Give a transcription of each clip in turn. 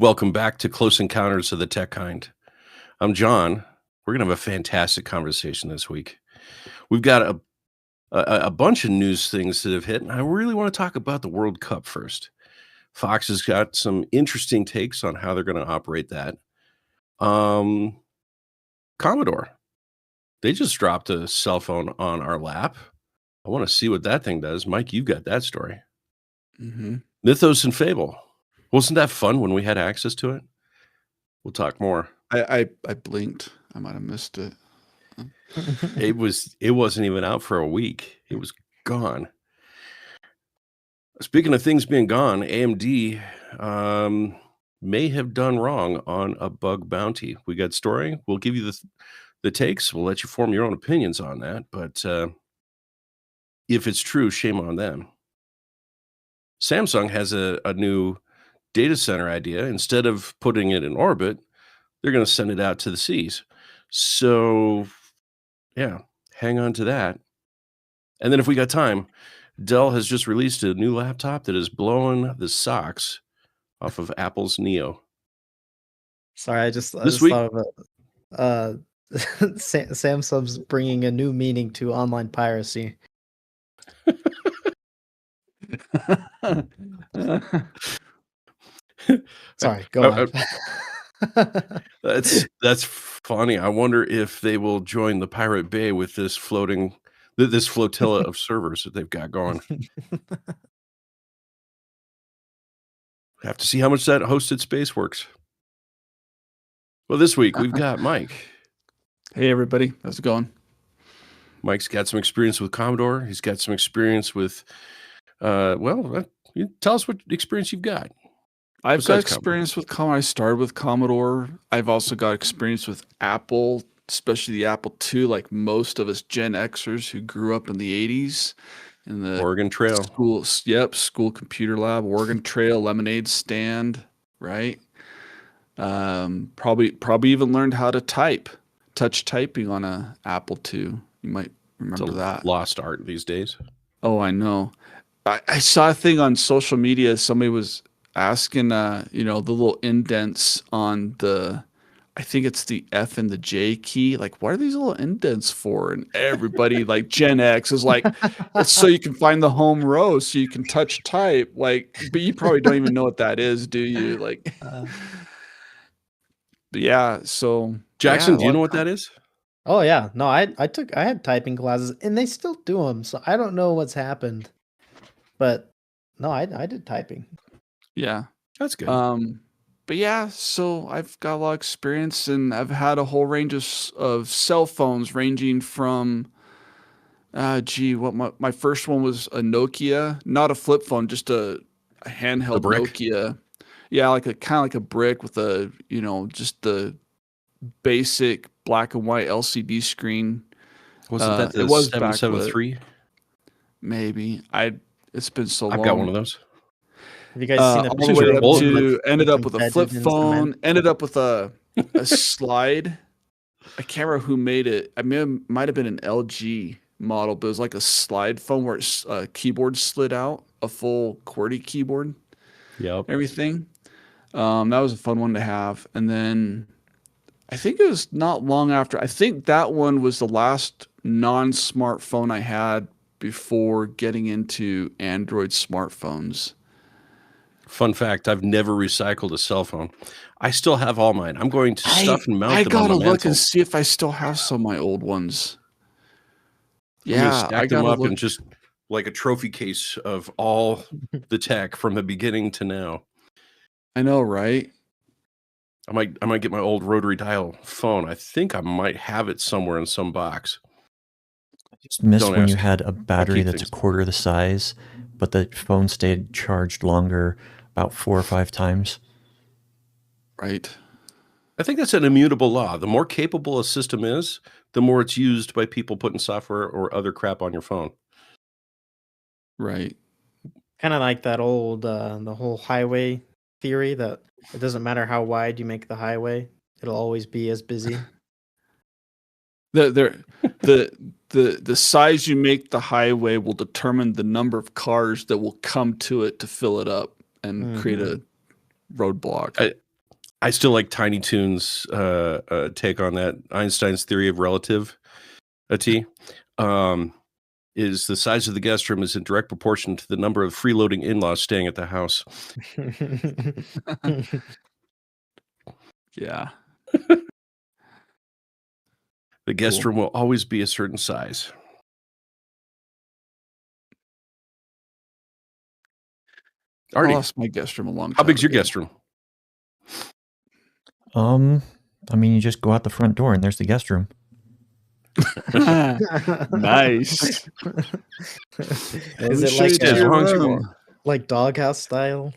Welcome back to Close Encounters of the Tech Kind. I'm John. We're going to have a fantastic conversation this week. We've got a bunch of news things that have hit, and I really want to talk about the World Cup first. Fox has got some interesting takes on how they're going to operate that. Commodore, they just dropped a cell phone on our lap. I want to see what that thing does. Mike, you've got that story. Mm-hmm. Mythos and Fable. Wasn't that fun when we had access to it? We'll talk more. I blinked. I might have missed it. It wasn't even out for a week. It was gone. Speaking of things being gone, AMD may have done wrong on a bug bounty. We got story. We'll give you the takes. We'll let you form your own opinions on that. But if it's true, shame on them. Samsung has a new data center idea. Instead of putting it in orbit, they're going to send it out to the seas. So, yeah, hang on to that. And then if we got time, Dell has just released a new laptop that is blowing the socks off of Apple's Neo. Sorry, I just This week- thought of it. Samsung's bringing a new meaning to online piracy. Sorry, go on. That's funny. I wonder if they will join the Pirate Bay with this flotilla of servers that they've got going. Have to see how much that hosted space works. Well, this week we've got Mike. Hey, everybody. How's it going? Mike's got some experience with Commodore. He's got some experience with, you tell us what experience you've got. I've got experience with Commodore. I started with Commodore. I've also got experience with Apple, especially the Apple II, like most of us Gen Xers who grew up in the 80s. In the Oregon Trail. School computer lab, Oregon Trail, lemonade stand, right? Probably even learned how to touch typing on a Apple II. You might remember that. Lost art these days. Oh, I know. I saw a thing on social media. Somebody was asking, the little indents on I think it's the F and the J key. Like, what are these little indents for? And everybody, like Gen X, is like, it's so you can find the home row, so you can touch type. Like, but you probably don't even know what that is, do you? Like, but yeah. So, Jackson, do you know what that is? Oh yeah, no, I had typing classes, and they still do them. So I don't know what's happened, but no, I did typing. Yeah, that's good. But yeah, so I've got a lot of experience, and I've had a whole range of cell phones, ranging from, my first one was a Nokia, not a flip phone, just a handheld Nokia. Yeah, like kind of like a brick with just the basic black and white LCD screen. Wasn't that the 773? Maybe. It's been so long. I've got one of those. Have you guys seen all the way up to ended up with a flip phone, ended up with a slide. I can't remember who made it. Might have been an LG model, but it was like a slide phone where a keyboard slid out, a full QWERTY keyboard. Yep. Everything. That was a fun one to have. And then I think it was not long after. I think that one was the last non-smartphone I had before getting into Android smartphones. Fun fact, I've never recycled a cell phone. I still have all mine. I'm going to stuff and mount them on the mantle. I gotta look and see if I still have some of my old ones. Yeah, I got them up in just like a trophy case of all the tech from the beginning to now. I know, right? I might get my old rotary dial phone. I think I might have it somewhere in some box. I just missed when you had a battery that's a quarter the size, but the phone stayed charged longer, about 4 or 5 times. Right. I think that's an immutable law. The more capable a system is, the more it's used by people putting software or other crap on your phone. Right. Kind of like that old, the whole highway theory that it doesn't matter how wide you make the highway, it'll always be as busy. The size you make the highway will determine the number of cars that will come to it to fill it up and create a roadblock. I still like Tiny Toon's take on that. Einstein's theory of relativity is the size of the guest room is in direct proportion to the number of freeloading in-laws staying at the house. Yeah. The guest room will always be a certain size. Artie, I lost my guest room a long time how big's your ago. guest room? I mean, you just go out the front door and there's the guest room. Nice. Is it like doghouse style?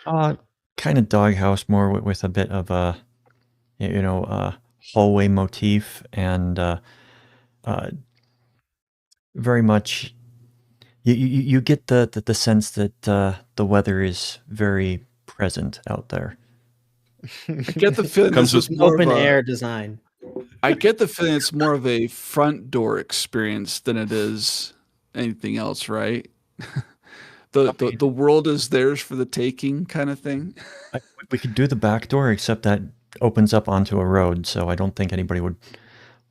Kind of doghouse, more with a bit of a, hallway motif, and very much you get the sense that the weather is very present out there. I get the feeling comes with open air design. I get the feeling it's more of a front door experience than it is anything else, right? The world is theirs for the taking kind of thing. We could do the back door, except that opens up onto a road, so I don't think anybody would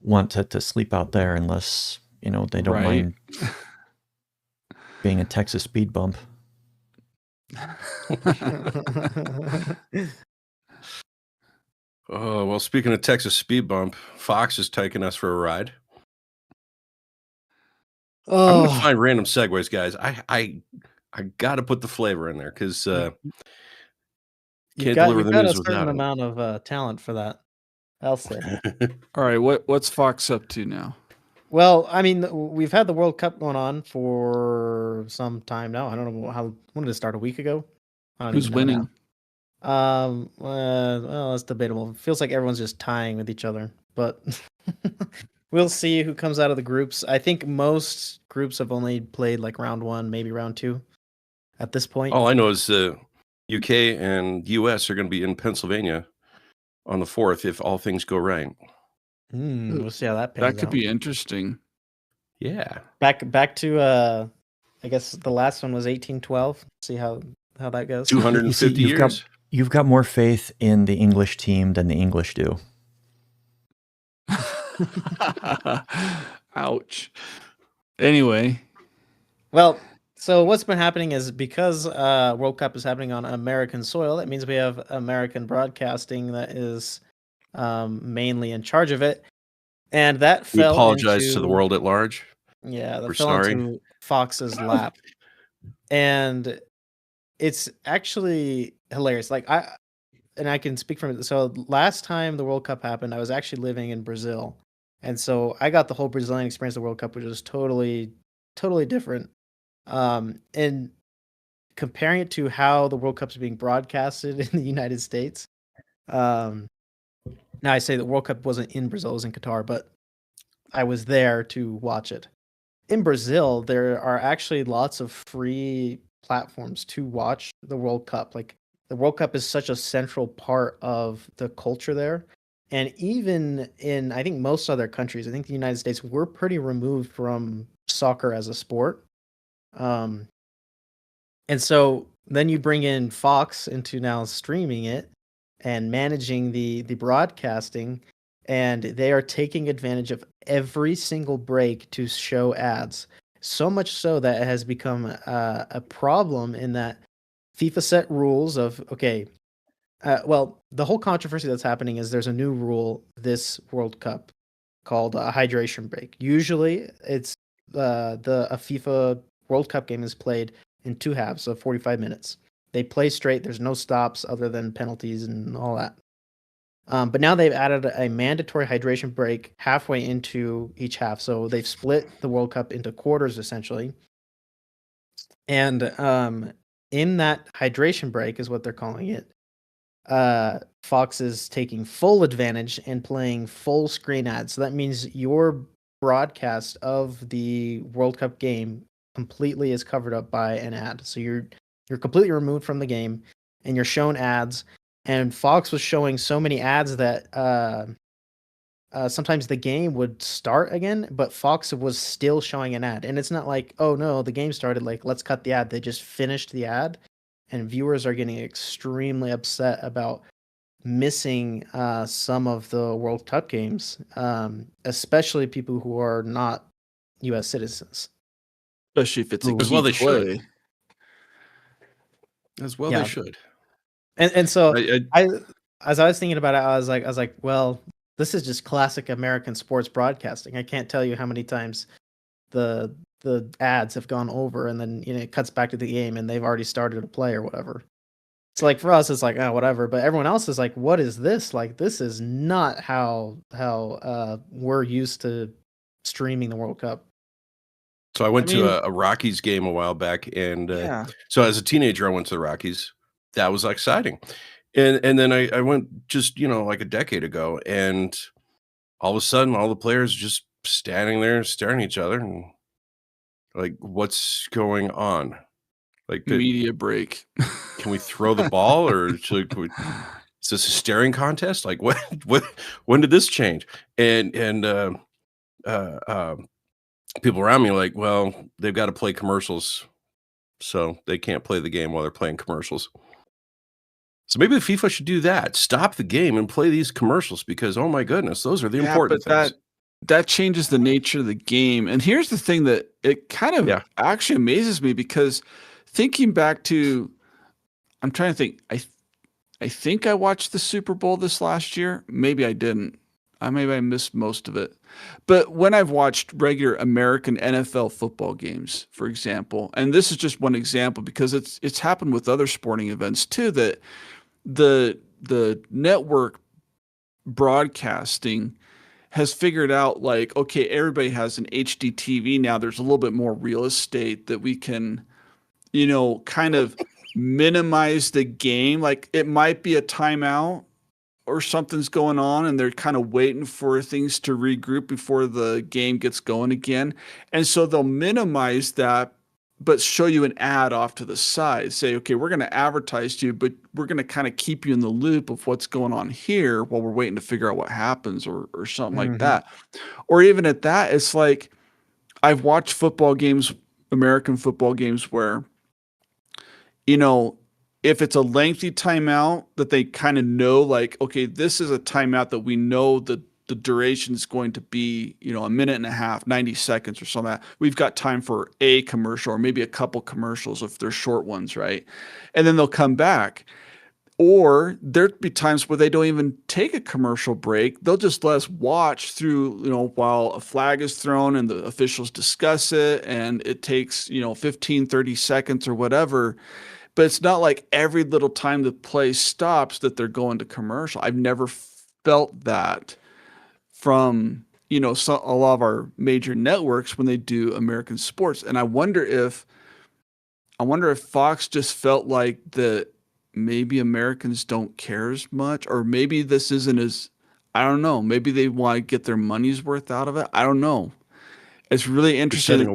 want to sleep out there unless, they don't mind being a Texas speed bump. Oh, well, speaking of Texas speed bump, Fox is taking us for a ride. I'm going to find random segues, guys. I got to put the flavor in there because can't deliver the news without it. You've got a certain amount of talent for that, I'll say. All right, what's Fox up to now? Well, I mean, we've had the World Cup going on for some time now. I don't know when did it start? A week ago? Who's winning? Well, it's debatable. It feels like everyone's just tying with each other, but we'll see who comes out of the groups. I think most groups have only played like round 1, maybe round 2 at this point. All I know is UK and US are going to be in Pennsylvania on the 4th if all things go right. We'll see how that pans out. That could be interesting. Yeah. Back to I guess the last one was 1812. See how that goes. 250 years. You've got more faith in the English team than the English do. Ouch. Anyway. Well, so what's been happening is because World Cup is happening on American soil, that means we have American broadcasting that is mainly in charge of it. And that fell apologize to the world at large. Yeah, that fell into Fox's lap. And it's actually hilarious. Like I can speak from it. So last time the World Cup happened, I was actually living in Brazil. And so I got the whole Brazilian experience of the World Cup, which was totally different. And comparing it to how the World Cup is being broadcasted in the United States. Now I say the World Cup wasn't in Brazil, it was in Qatar, but I was there to watch it. In Brazil, there are actually lots of free platforms to watch the World Cup. Like the World Cup is such a central part of the culture there. And even in, I think most other countries, I think the United States, we're pretty removed from soccer as a sport. And so then you bring in Fox into now streaming it and managing the broadcasting, and they are taking advantage of every single break to show ads. So much so that it has become a problem in that FIFA set rules of, okay, well, the whole controversy that's happening is there's a new rule this World Cup called a hydration break. Usually it's a FIFA World Cup game is played in 2 halves of 45 minutes. They play straight. There's no stops other than penalties and all that. But now they've added a mandatory hydration break halfway into each half. So they've split the World Cup into quarters, essentially. And in that hydration break is what they're calling it. Fox is taking full advantage and playing full screen ads. So that means your broadcast of the World Cup game completely is covered up by an ad. So you're completely removed from the game and you're shown ads. And Fox was showing so many ads that sometimes the game would start again, but Fox was still showing an ad. And it's not like, oh no, the game started, like, let's cut the ad. They just finished the ad and viewers are getting extremely upset about missing some of the World Cup games, especially people who are not U.S. citizens. Especially if it's a as well they play. should. As well they should. And so as I was thinking about it, I was like, well, this is just classic American sports broadcasting. I can't tell you how many times the ads have gone over, and then it cuts back to the game, and they've already started a play or whatever. So like for us, it's like, oh, whatever. But everyone else is like, what is this? Like, this is not how we're used to streaming the World Cup. So I went to a Rockies game a while back, and so as a teenager, I went to the Rockies. That was exciting. And then I went just, like a decade ago, and all of a sudden all the players just standing there staring at each other and like, what's going on? Like media break. Can we throw the ball, or is this a staring contest? Like when did this change? And people around me are like, well, they've got to play commercials, so they can't play the game while they're playing commercials. So maybe FIFA should do that. Stop the game and play these commercials, because, oh my goodness, those are the important things. That changes the nature of the game. And here's the thing that it kind of actually amazes me, because thinking back to, I'm trying to think, I think I watched the Super Bowl this last year. Maybe I didn't. Maybe I missed most of it. But when I've watched regular American NFL football games, for example, and this is just one example because it's happened with other sporting events too, that the network broadcasting has figured out, like, okay, everybody has an HD TV now. There's a little bit more real estate that we can, kind of minimize the game. Like, it might be a timeout or something's going on, and they're kind of waiting for things to regroup before the game gets going again. And so they'll minimize that, but show you an ad off to the side. Say, okay, we're going to advertise to you, but we're going to kind of keep you in the loop of what's going on here while we're waiting to figure out what happens, or something like that. Or even at that, it's like, I've watched football games, American football games, where, if it's a lengthy timeout that they kind of know, like, okay, this is a timeout that we know the duration is going to be, a minute and a half, 90 seconds or something like that. We've got time for a commercial, or maybe a couple commercials if they're short ones, right? And then they'll come back. Or there'd be times where they don't even take a commercial break. They'll just let us watch through, while a flag is thrown and the officials discuss it, and it takes, 15, 30 seconds or whatever. But it's not like every little time the play stops that they're going to commercial. I've never felt that from, a lot of our major networks when they do American sports. And I wonder if Fox just felt like that maybe Americans don't care as much, or maybe this isn't as, I don't know, maybe they want to get their money's worth out of it. I don't know. It's really interesting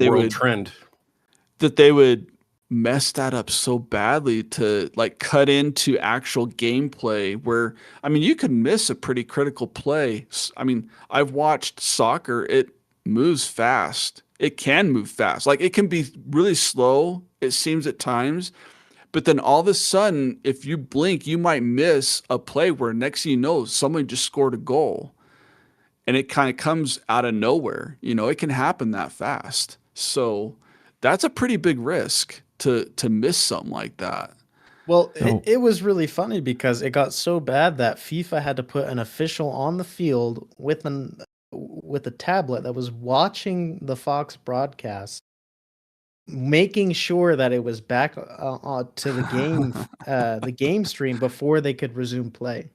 that they would mess that up so badly to, like, cut into actual gameplay where, you could miss a pretty critical play. I've watched soccer. It moves fast. It can move fast. Like, it can be really slow, it seems at times, but then all of a sudden, if you blink, you might miss a play where next thing you know, someone just scored a goal, and it kind of comes out of nowhere. It can happen that fast. So that's a pretty big risk to miss something like that. Well, it was really funny because it got so bad that FIFA had to put an official on the field with a tablet that was watching the Fox broadcast, making sure that it was back to the game stream before they could resume play.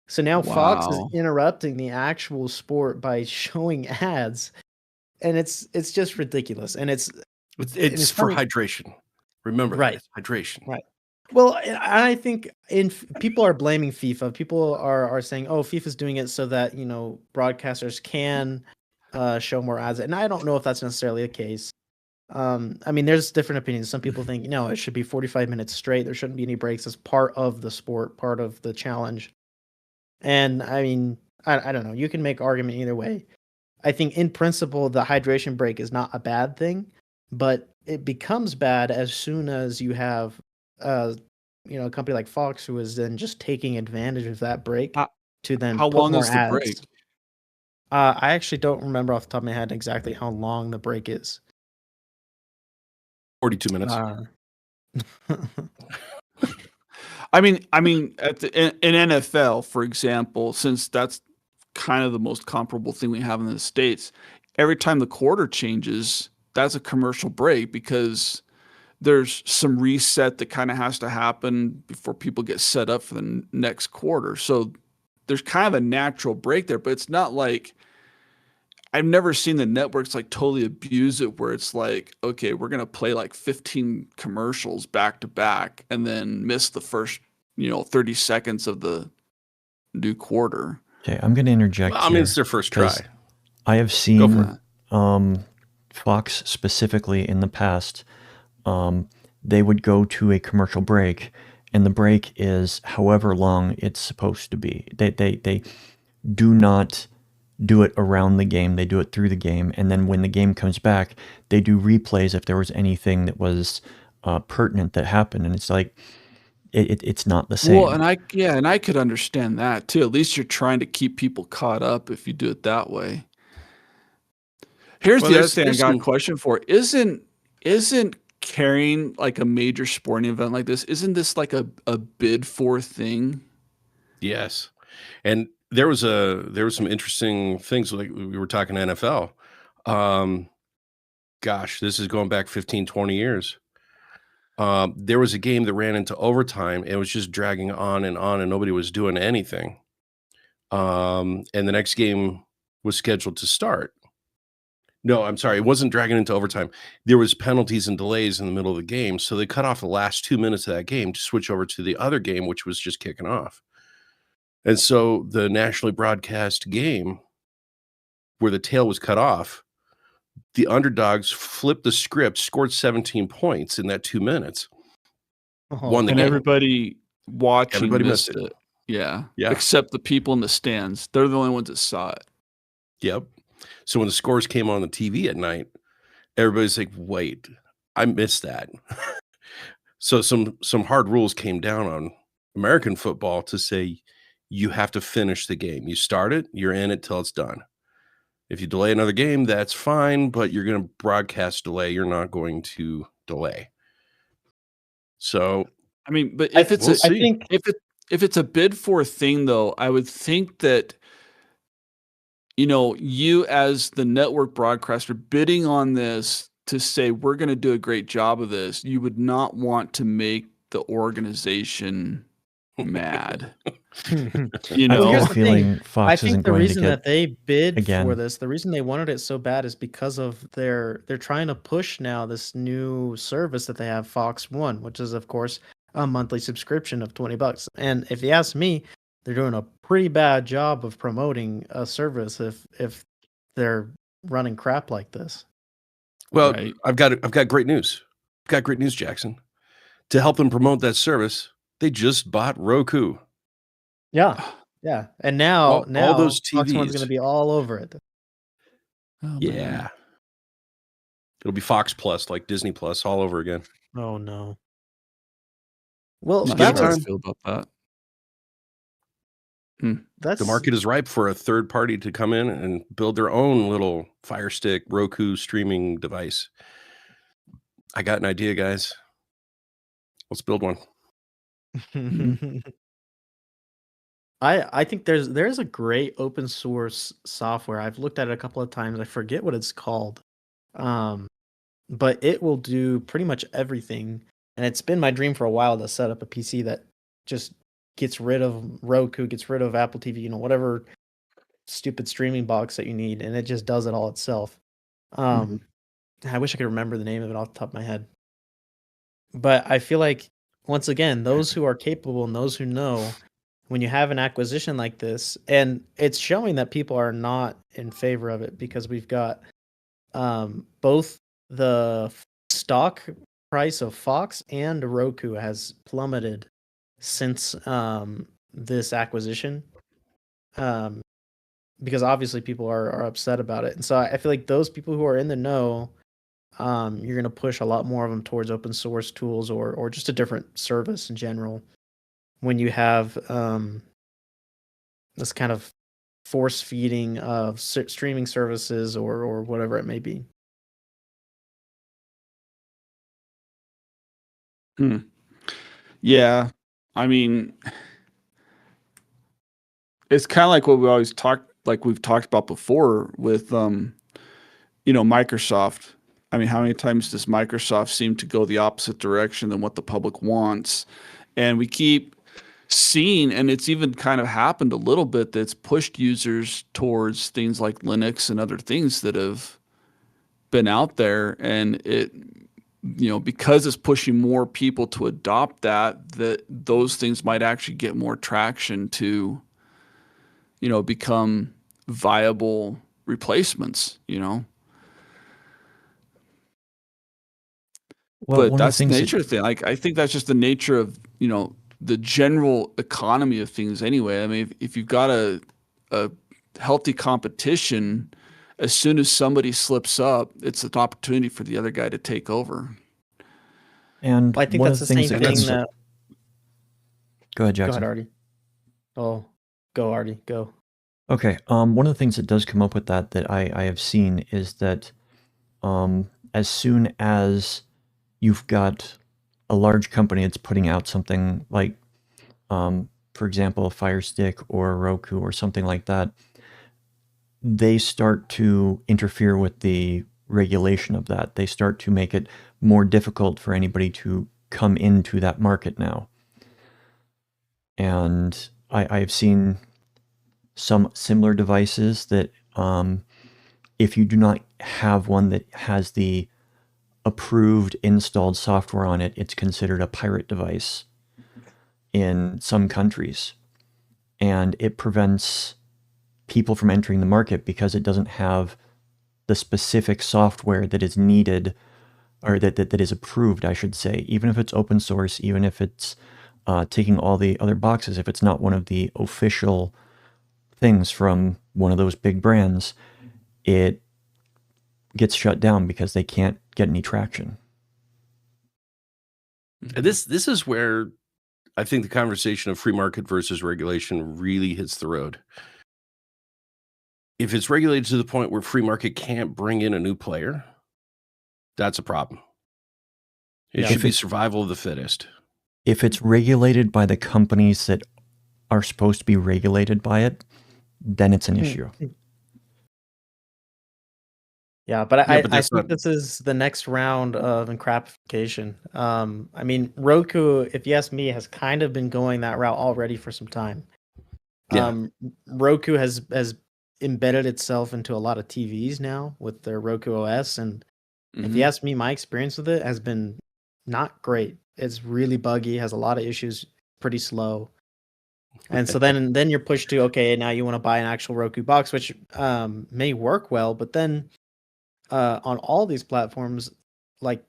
So now Fox is interrupting the actual sport by showing ads, and it's just ridiculous. And it's for hydration. Remember, right? It's hydration, right? Well, I think people are blaming FIFA. People are saying, "Oh, FIFA's doing it so that broadcasters can show more ads," and I don't know if that's necessarily the case. There's different opinions. Some people think, no, it should be 45 minutes straight. There shouldn't be any breaks as part of the sport, part of the challenge. And I don't know. You can make argument either way. I think in principle, the hydration break is not a bad thing, but it becomes bad as soon as you have a company like Fox, who was then just taking advantage of that break How, to then how put long more is the ads. break? I actually don't remember off the top of my head exactly how long the break is. 42 minutes. I mean, in NFL, for example, since that's kind of the most comparable thing we have in the States, every time the quarter changes, that's a commercial break because there's some reset that kind of has to happen before people get set up for the next quarter. So there's kind of a natural break there, but it's not like I've never seen the networks like totally abuse it where it's like, okay, we're going to play like 15 commercials back to back and then miss the first, 30 seconds of the new quarter. Okay, I'm going to interject Well, I mean, it's their first try. I have seen Fox specifically in the past. They would go to a commercial break, and the break is however long it's supposed to be. They do not do it around the game. They do it through the game, and then when the game comes back, they do replays if there was anything that was pertinent that happened. And it's like it's not the same. Well, and I could understand that too. At least you're trying to keep people caught up if you do it that way. Here's the other thing I got a question for. Isn't carrying like a major sporting event like this, isn't this like a bid for thing? Yes. And there was some interesting things, like we were talking NFL. Gosh, this is going back 15, 20 years. There was a game that ran into overtime. It was just dragging on, and nobody was doing anything. And the next game was scheduled to start. No, I'm sorry. It wasn't dragging into overtime. There was penalties and delays in the middle of the game. So they cut off the last 2 minutes of that game to switch over to the other game, which was just kicking off. And so the nationally broadcast game where the tail was cut off, the underdogs flipped the script, scored 17 points in that 2 minutes. Won the game. Everybody watching missed it. Yeah. Except the people in the stands. They're the only ones that saw it. Yep. So when the scores came on the TV at night, everybody's like, wait, I missed that. So some hard rules came down on American football to say you have to finish the game. You start it, you're in it till it's done. If you delay another game, that's fine, but you're going to broadcast delay. You're not going to delay. So, I mean, but if it's a bid for thing, though, I would think that you as the network broadcaster bidding on this to say we're going to do a great job of this, you would not want to make the organization mad. Here's the thing. I think the reason that they bid again for this, the reason they wanted it so bad is because of they're trying to push now this new service that they have, Fox One, which is of course a monthly subscription of $20. And if you ask me, they're doing a pretty bad job of promoting a service if they're running crap like this. Well, right. I've got great news. I've got great news, Jackson. To help them promote that service, they just bought Roku. Yeah. And now all those TVs. Fox One's going to be all over it. Oh, yeah. Man. It'll be Fox Plus, like Disney Plus, all over again. Oh no. Well, that's how I feel about that. The market is ripe for a third party to come in and build their own little Fire Stick Roku streaming device. I got an idea, guys. Let's build one. I think there's a great open source software. I've looked at it a couple of times. I forget what it's called. But it will do pretty much everything. And it's been my dream for a while to set up a PC that just gets rid of Roku, gets rid of Apple TV, whatever stupid streaming box that you need, and it just does it all itself. I wish I could remember the name of it off the top of my head. But I feel like, once again, those who are capable and those who know, when you have an acquisition like this, and it's showing that people are not in favor of it because we've got both the stock price of Fox and Roku has plummeted since this acquisition, because obviously people are upset about it. And so I feel like those people who are in the know you're going to push a lot more of them towards open source tools or just a different service in general. When you have this kind of force feeding of streaming services or whatever it may be. Yeah, I mean, it's kind of like what we've talked about before with Microsoft. I mean, how many times does Microsoft seem to go the opposite direction than what the public wants? And we keep seeing, and it's even kind of happened a little bit, that's pushed users towards things like Linux and other things that have been out there. And it, because it's pushing more people to adopt that those things might actually get more traction to, become viable replacements, Well, But one of the that's the things that nature of the thing. Like, I think that's just the nature of, the general economy of things anyway. I mean, if you've got a healthy competition, as soon as somebody slips up, it's an opportunity for the other guy to take over. and Well, I think one that's of the the things same that thing comes that. Go ahead, Go ahead, Jackson. Artie. Oh, go, Artie. Go. Okay. One of the things that does come up with that I have seen is that as soon as you've got a large company that's putting out something like, for example, a Fire Stick or a Roku or something like that, they start to interfere with the regulation of that. They start to make it more difficult for anybody to come into that market now. And I've seen some similar devices that if you do not have one that has the approved installed software on it, it's considered a pirate device in some countries. And it prevents people from entering the market because it doesn't have the specific software that is needed, or that is approved, I should say. Even if it's open source, even if it's taking all the other boxes, if it's not one of the official things from one of those big brands, it gets shut down because they can't get any traction. And this is where I think the conversation of free market versus regulation really hits the road. If it's regulated to the point where free market can't bring in a new player, that's a problem. It should be survival of the fittest. If it's regulated by the companies that are supposed to be regulated by it, then it's an issue. Yeah, but I think this is the next round of encapsulation. I mean, Roku, if you ask me, has kind of been going that route already for some time. Yeah. Roku has embedded itself into a lot of TVs now with their Roku OS, and if you ask me, my experience with it has been not great. It's really buggy, has a lot of issues, pretty slow. And so then you're pushed to, okay, now you want to buy an actual Roku box, which may work well, but then on all these platforms, like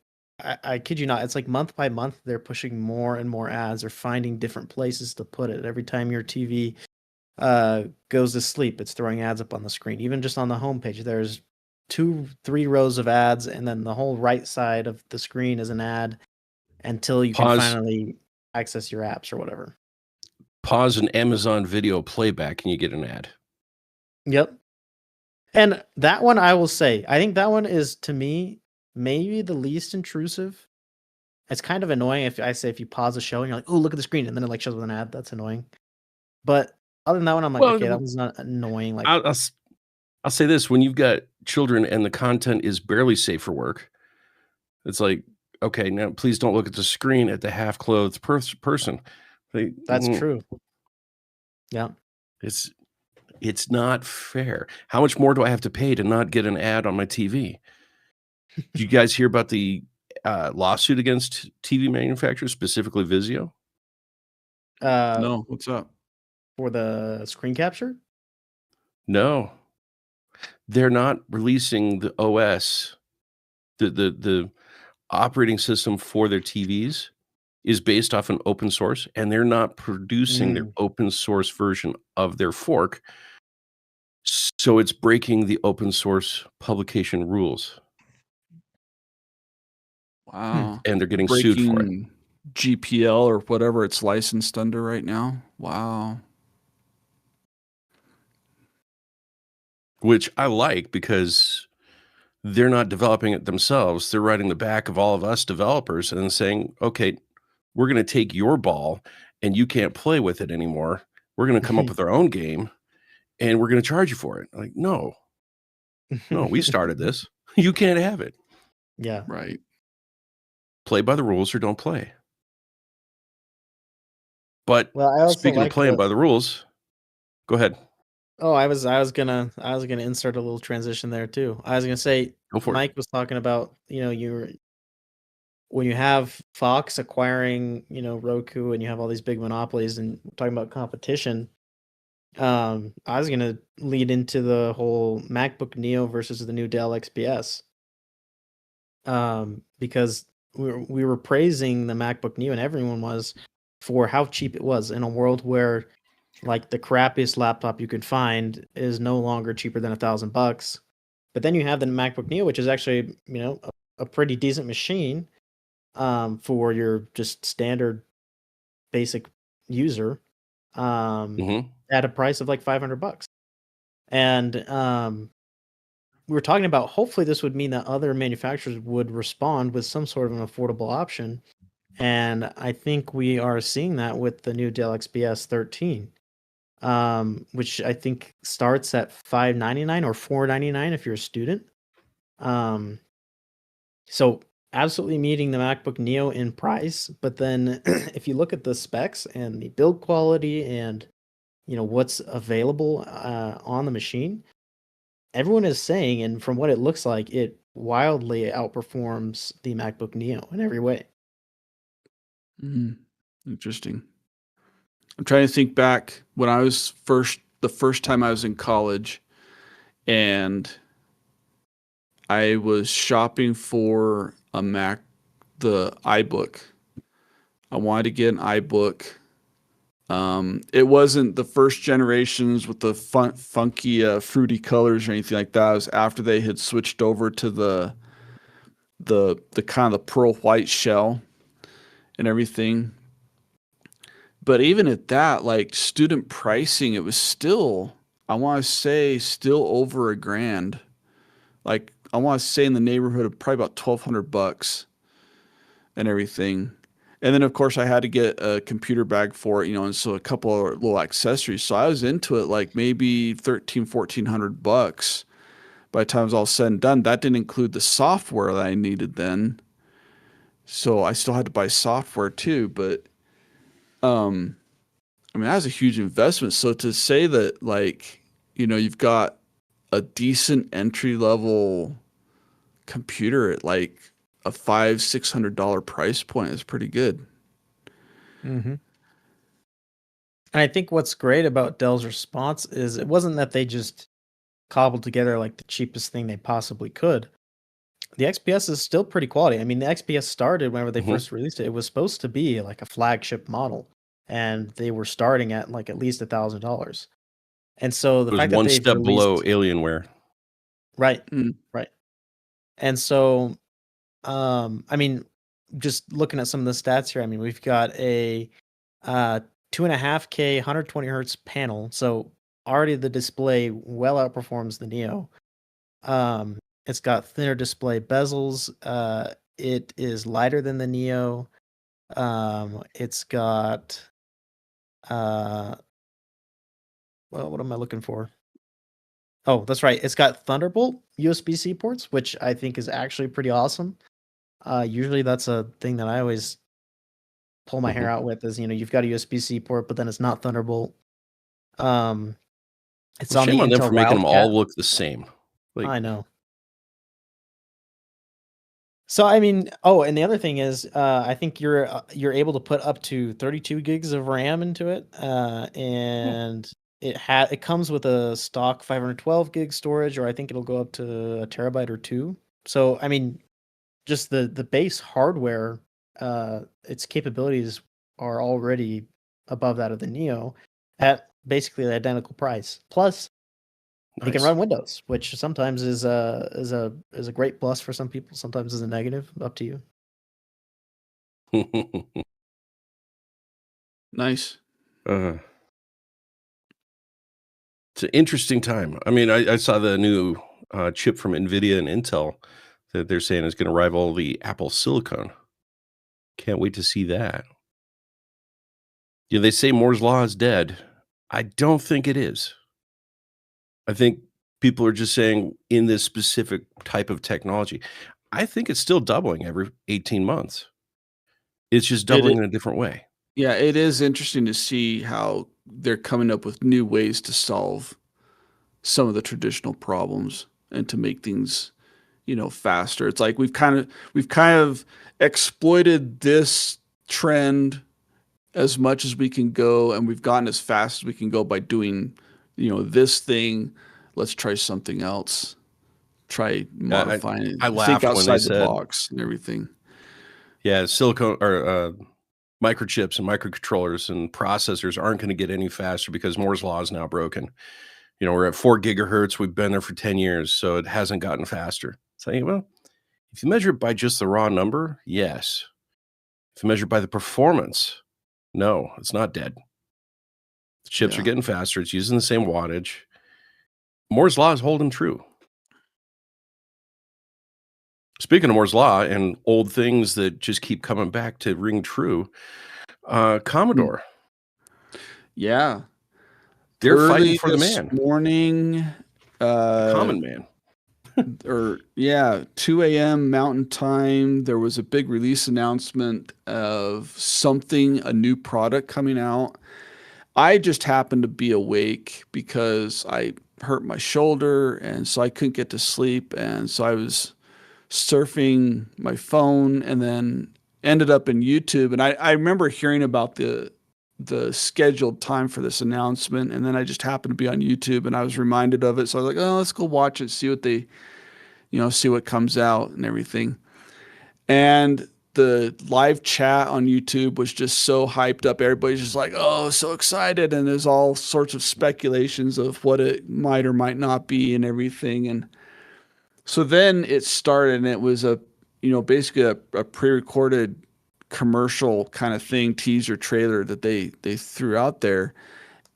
I kid you not, it's like month by month they're pushing more and more ads or finding different places to put it. Every time your TV goes to sleep, it's throwing ads up on the screen. Even just on the homepage, there's 2-3 rows of ads, and then the whole right side of the screen is an ad until you can finally access your apps or whatever. Pause an Amazon video playback and you get an ad. Yep. And that one, I will say, I think that one is, to me, maybe the least intrusive. It's kind of annoying if you pause a show and you're like, oh, look at the screen, and then it like shows with an ad. That's annoying. But other than that one, I'm like, okay, that one's not annoying. Like, I'll say this: when you've got children and the content is barely safe for work, it's like, okay, now please don't look at the screen at the half-clothed person. That's true. Yeah. It's not fair. How much more do I have to pay to not get an ad on my TV? Did you guys hear about the lawsuit against TV manufacturers, specifically Vizio? No, what's up? For the screen capture? No. They're not releasing the OS. The operating system for their TVs is based off an open source, and they're not producing their open source version of their fork. So it's breaking the open source publication rules. Wow. and they're getting sued for it. Breaking GPL or whatever it's licensed under right now. Wow. Which I like because they're not developing it themselves. They're riding the back of all of us developers and saying, okay, we're going to take your ball and you can't play with it anymore. We're going to come up with our own game and we're going to charge you for it. Like, no, we started this. You can't have it. Yeah. Right. Play by the rules or don't play. But Well, I also speaking of like playing by the rules, go ahead. Oh, I was gonna insert a little transition there too. I was gonna say Go for it. Mike was talking about, when you have Fox acquiring, Roku and you have all these big monopolies and talking about competition. I was gonna lead into the whole MacBook Neo versus the new Dell XPS. Because we were praising the MacBook Neo and everyone was for how cheap it was in a world where like the crappiest laptop you could find is no longer cheaper than $1,000. But then you have the MacBook Neo, which is actually, a pretty decent machine for your just standard basic user at a price of like $500. And we were talking about hopefully this would mean that other manufacturers would respond with some sort of an affordable option. And I think we are seeing that with the new Dell XPS 13. Which I think starts at $599 or $499 if you're a student. So absolutely meeting the MacBook Neo in price, but then if you look at the specs and the build quality and what's available on the machine, everyone is saying, and from what it looks like, it wildly outperforms the MacBook Neo in every way. Interesting. I'm trying to think back when I was the first time I was in college and I was shopping for a Mac, the iBook. I wanted to get an iBook. It wasn't the first generations with the funky, fruity colors or anything like that. It was after they had switched over to the kind of the pearl white shell and everything. But even at that, like student pricing, it was still, I want to say, still over $1,000. Like I want to say in the neighborhood of probably about $1,200 and everything. And then of course I had to get a computer bag for it, and so a couple of little accessories. So I was into it like maybe $1,400 by the time it was all said and done. That didn't include the software that I needed then. So I still had to buy software too, but I mean, that was a huge investment. So to say that, like, you've got a decent entry level computer at like a $500-$600 price point is pretty good. And I think what's great about Dell's response is it wasn't that they just cobbled together like the cheapest thing they possibly could. The XPS is still pretty quality. I mean, the XPS started whenever they first released it. It was supposed to be like a flagship model, and they were starting at like at least $1,000. And so the it was fact that one they've step below released, Alienware. right, right, and so, I mean, just looking at some of the stats here, I mean, we've got a 2.5K 120 hertz panel, so already the display well outperforms the Neo. It's got thinner display bezels. It is lighter than the Neo. It's got well, what am I looking for? Oh, that's right. It's got Thunderbolt USB-C ports, which I think is actually pretty awesome. Usually that's a thing that I always pull my hair out with is, you've got a USB-C port, but then it's not Thunderbolt. It's Well, on the shame on them Intel for making them Wildcat. all look the same. Like, I know. So I mean, and the other thing is, I think you're able to put up to 32 gigs of RAM into it, and it comes with a stock 512 gig storage, or I think it'll go up to a terabyte or two. So I mean, just the base hardware, its capabilities are already above that of the Neo at basically the identical price. Plus, it can run Windows, which sometimes is a great plus for some people, sometimes is a negative. Up to you. Nice. uh, it's an interesting time. I mean, I saw the new chip from NVIDIA and Intel that they're saying is going to rival the Apple Silicon. Can't wait to see that. They say Moore's Law is dead. I don't think it is. I think people are just saying in this specific type of technology. I think it's still doubling every 18 months. It's just doubling in a different way. Yeah, it is interesting to see how they're coming up with new ways to solve some of the traditional problems and to make things, faster. It's like we've kind of exploited this trend as much as we can go, and we've gotten as fast as we can go by doing, this thing. Let's try something else. Try modifying it. I Think laughed when they outside the said, box and everything. yeah, silicone or microchips and microcontrollers and processors aren't going to get any faster because Moore's Law is now broken. We're at 4 gigahertz. We've been there for 10 years, so it hasn't gotten faster. Saying, well, if you measure it by just the raw number, yes. If you measure it by the performance, no, it's not dead. The chips are Yeah. getting faster. It's using the same wattage. Moore's Law is holding true. Speaking of Moore's Law and old things that just keep coming back to ring true, Commodore. Yeah. They're fighting Early for the this man, morning, the common man. 2 a.m. Mountain Time, there was a big release announcement of a new product coming out. I just happened to be awake because I hurt my shoulder, and so I couldn't get to sleep, and so I was surfing my phone and then ended up in YouTube. And I remember hearing about the scheduled time for this announcement, and then I just happened to be on YouTube and I was reminded of it. So I was like, oh, let's go watch it, see what comes out and everything. And the live chat on YouTube was just so hyped up. Everybody's just like, oh, so excited. And there's all sorts of speculations of what it might or might not be and everything. And so then it started, and it was basically a pre-recorded commercial kind of thing, teaser trailer that they threw out there.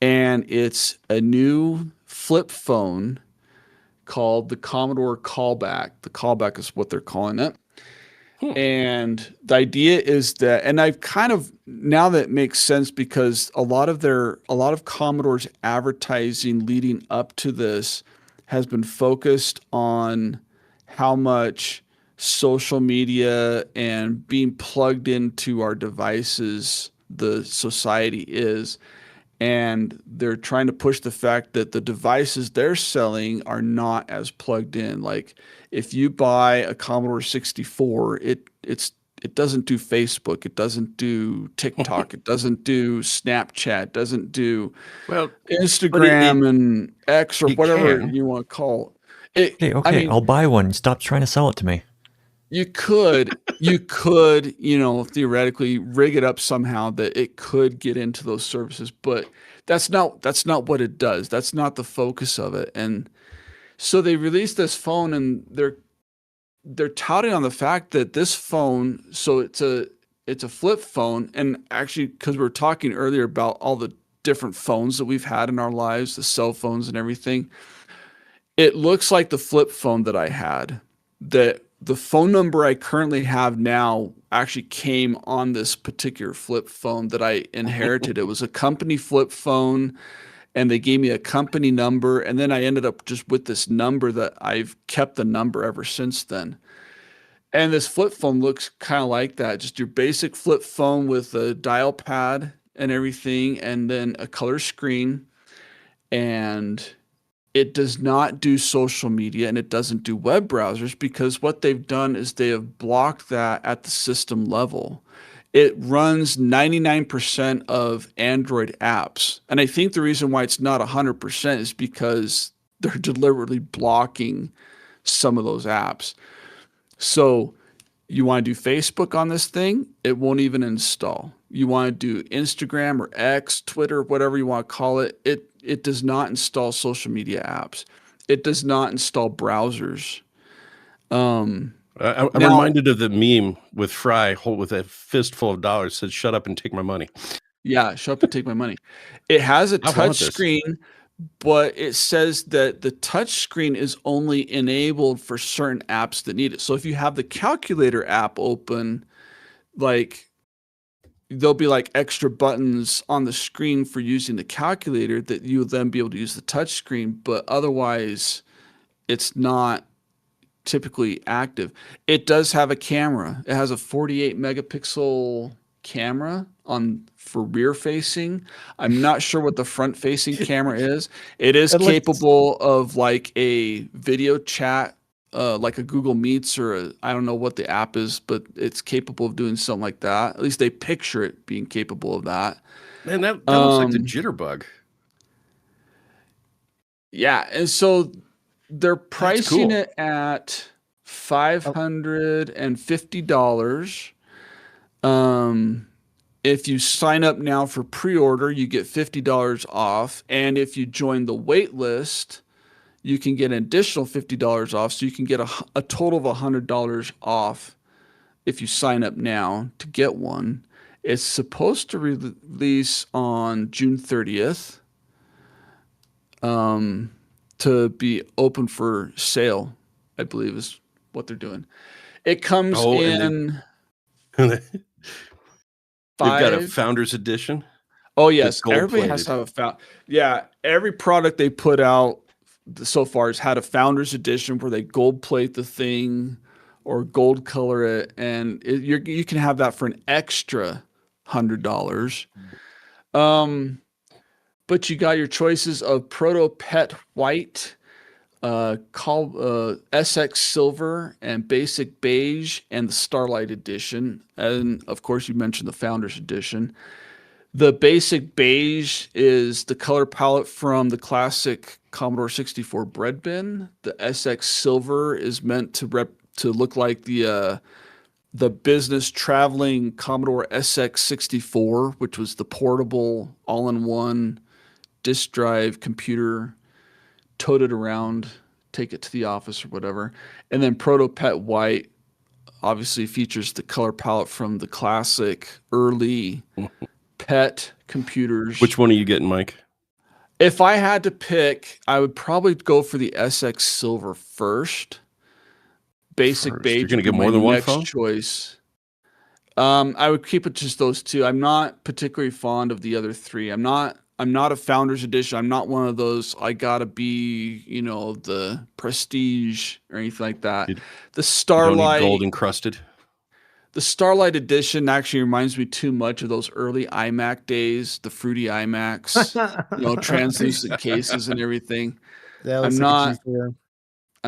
And it's a new flip phone called the Commodore Callback. The Callback is what they're calling it. And the idea is that, and I've kind of, now that makes sense because a lot of Commodore's advertising leading up to this has been focused on how much social media and being plugged into our devices the society is. And they're trying to push the fact that the devices they're selling are not as plugged in. Like if you buy a Commodore 64, it doesn't do Facebook, it doesn't do TikTok, it doesn't do Snapchat, it doesn't do Instagram and X or whatever you want to call it. Okay, I'll buy one. Stop trying to sell it to me. You could, theoretically rig it up somehow that it could get into those services, but that's not what it does. That's not the focus of it. And so they released this phone, and they're touting on the fact that this phone, so it's a flip phone, and actually, because we were talking earlier about all the different phones that we've had in our lives, the cell phones and everything, it looks like the flip phone that I had. The phone number I currently have now actually came on this particular flip phone that I inherited. It was a company flip phone, and they gave me a company number, and then I ended up just with this number that I've kept the number ever since then. And this flip phone looks kind of like that, just your basic flip phone with a dial pad and everything, and then a color screen. And it does not do social media, and it doesn't do web browsers, because what they've done is they have blocked that at the system level. It runs 99% of Android apps. And I think the reason why it's not 100% is because they're deliberately blocking some of those apps. So you want to do Facebook on this thing, it won't even install. You want to do Instagram or X, Twitter, whatever you want to call it, it does not install social media apps. It does not install browsers. I'm Now, reminded of the meme with Fry with a fistful of dollars said, "Shut up and take my money." yeah, show up and take my money. It has a I touch want this. screen, but it says that the touch screen is only enabled for certain apps that need it. So if you have the calculator app open, like there'll be like extra buttons on the screen for using the calculator that you'll then be able to use the touch screen, but otherwise it's not typically active. It does have a camera. It has a 48 megapixel camera for rear facing. I'm not sure what the front facing camera is. It is It looks capable of like a video chat, like a Google Meets or I don't know what the app is, but it's capable of doing something like that. At least they picture it being capable of that. Man, that looks like the jitterbug. Yeah, and so they're pricing cool. it at $550. If you sign up now for pre-order, you get $50 off, and if you join the wait list, you can get an additional $50 off. So you can get a total of $100 off if you sign up now to get one. It's supposed to release on June 30th. To be open for sale, I believe is what they're doing. It comes in They've got a 5. Founders Edition. Oh yes, gold everybody has to have a Yeah, every product they put out so far has had a Founders Edition where they gold plate the thing or gold color it, and you can have that for an extra $100. But you got your choices of Proto Pet White, SX Silver, and Basic Beige, and the Starlight Edition. And of course, you mentioned the Founders Edition. The Basic Beige is the color palette from the classic Commodore 64 bread bin. The SX Silver is meant to look like the business traveling Commodore SX64, which was the portable all-in-one disk drive computer, tote it around, take it to the office or whatever. And then Proto Pet White obviously features the color palette from the classic early pet computers. Which one are you getting, Mike? If I had to pick, I would probably go for the SX Silver first. Basic Beige. You're going to get more than one phone? Choice. I would keep it just those two. I'm not particularly fond of the other three. I'm not a Founders Edition. I'm not one of those, I gotta be, the Prestige or anything like that. The Starlight, you don't need gold encrusted. The Starlight Edition actually reminds me too much of those early iMac days, the fruity iMacs, translucent cases and everything. I'm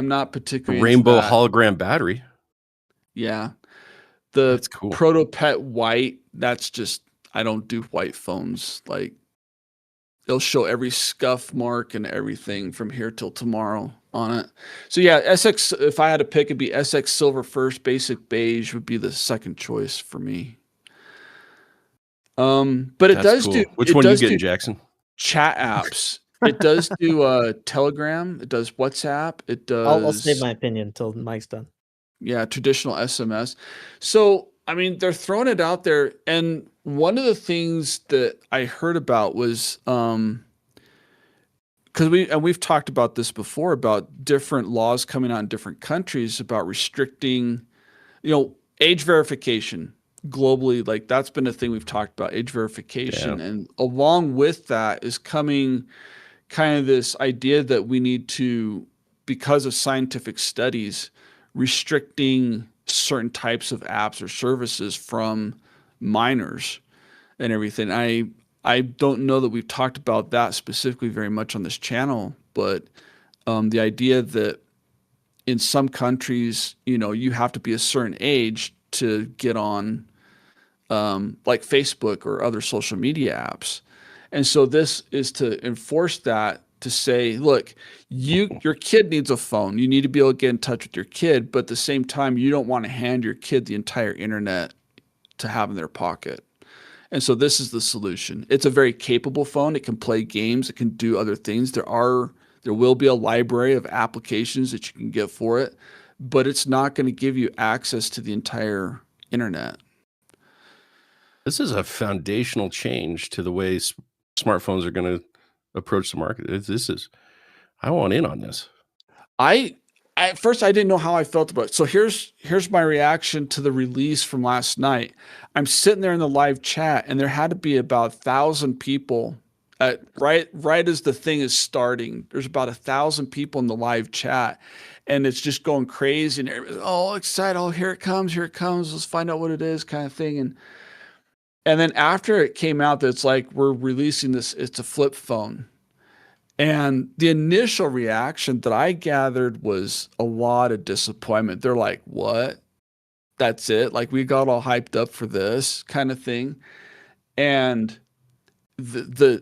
not particularly rainbow hologram battery. Yeah. That's cool. Proto Pet White, that's just, I don't do white phones. Like, they'll show every scuff mark and everything from here till tomorrow on it. So yeah, SX, if I had to pick, it'd be SX Silver first. Basic Beige would be the second choice for me. But it does do. Which one are you getting, Jackson? Chat apps. It does do Telegram. It does WhatsApp. It does. I'll save my opinion until Mike's done. Yeah, traditional SMS. So, I mean, they're throwing it out there. And one of the things that I heard about was, because we've talked about this before, about different laws coming out in different countries about restricting, age verification globally. Like, that's been a thing we've talked about, age verification. Yeah. And along with that is coming kind of this idea that we need to, because of scientific studies, restricting certain types of apps or services from minors and everything. I don't know that we've talked about that specifically very much on this channel, but the idea that in some countries, you have to be a certain age to get on like Facebook or other social media apps. And so this is to enforce that, to say, look, your kid needs a phone. You need to be able to get in touch with your kid, but at the same time, you don't want to hand your kid the entire internet to have in their pocket. And so this is the solution. It's a very capable phone. It can play games. It can do other things. There will be a library of applications that you can get for it. but it's not going to give you access to the entire internet. This is a foundational change to the way smartphones are going to approach the market. I want in on this. At first I didn't know how I felt about it. So here's my reaction to the release from last night. I'm sitting there in the live chat, and there had to be about 1,000 people right as the thing is starting. There's about 1,000 people in the live chat, and it's just going crazy, and everybody's all excited. Oh, here it comes, let's find out what it is, kind of thing. And then after it came out that it's like, we're releasing this, it's a flip phone. And the initial reaction that I gathered was a lot of disappointment. They're like, what? That's it? Like, we got all hyped up for this kind of thing. And the